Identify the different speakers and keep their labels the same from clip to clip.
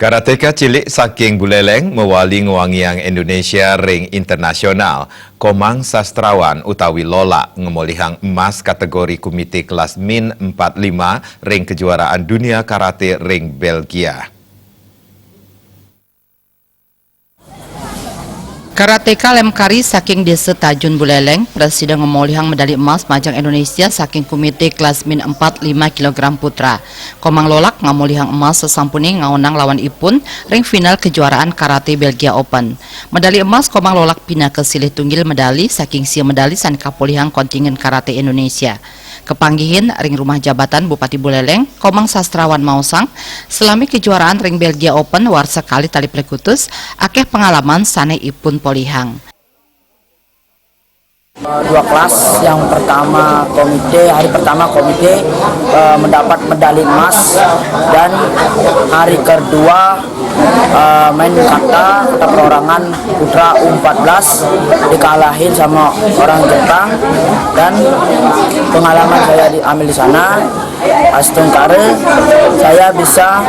Speaker 1: Karateka cilik saking Buleleng mewali nguangiang Indonesia ring internasional. Komang sastrawan utawi Lola ngemolihang emas kategori komite kelas min 45 ring kejuaraan dunia karate ring Belgia.
Speaker 2: Karateka Lemkari saking desa Tajun Buleleng, Presiden ngemolihang medali emas majang Indonesia saking komite kelas min 45 kg putra. Komang Lolak ngemolihang emas sesampuni ngaunang lawan ipun ring final kejuaraan karate Belgia Open. Medali emas Komang Lolak pindah ke silih tunggil medali saking sia medali san kapolihang kontingen karate Indonesia. Kepanggihin ring rumah jabatan Bupati Buleleng, Komang Sastrawan Mausang, selami kejuaraan ring Belgia Open war sekali tali plekutus, akeh pengalaman sane ipun polihang.
Speaker 3: Dua kelas, yang pertama hari pertama komite mendapat medali emas, dan hari kedua main kata perorangan putra U14 dikalahin sama orang Jepang, dan pengalaman saya diambil di sana Astungkare, saya bisa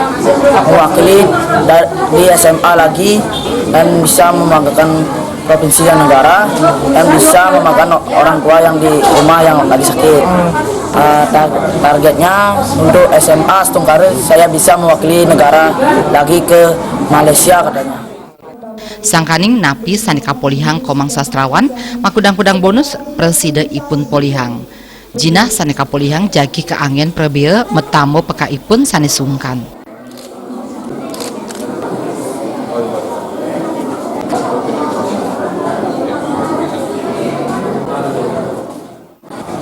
Speaker 3: mewakili di SMA lagi dan bisa membanggakan provinsi dan negara, yang bisa memakan orang tua yang di rumah yang lagi sakit. Targetnya untuk SMA Astungkare saya bisa mewakili negara lagi ke Malaysia katanya.
Speaker 2: Sangkaning napi sani kapolihang Komang Sastrawan makudang-kudang bonus presiden ipun polihang. Jinah sani kapolihang jagi ke angin prebea metamo peka ipun sani sungkan.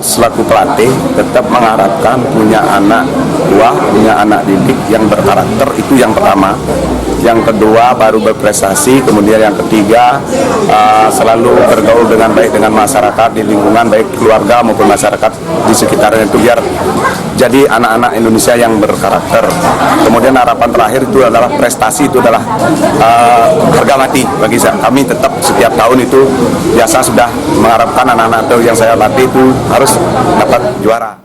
Speaker 4: Selaku pelatih tetap mengharapkan punya anak buah, punya anak didik yang berkarakter, itu yang pertama. Yang kedua baru berprestasi, kemudian yang ketiga selalu bergaul dengan baik dengan masyarakat di lingkungan, baik keluarga maupun masyarakat di sekitarnya, itu biar jadi anak-anak Indonesia yang berkarakter. Kemudian harapan terakhir itu adalah prestasi, itu adalah harga mati bagi kami. Tetap setiap tahun itu biasa sudah mengharapkan anak-anak yang saya latih itu harus dapat juara.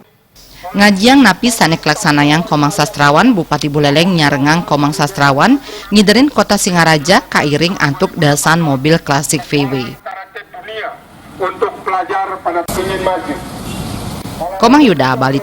Speaker 2: Ngajiang napi sanek laksanayang Komang Sastrawan Bupati Buleleng nyarengang Komang Sastrawan ngiderin kota Singaraja kairing antuk dasan mobil klasik VW.
Speaker 5: Untuk pelajar pada ingin maju.
Speaker 2: Komang Yuda Bali.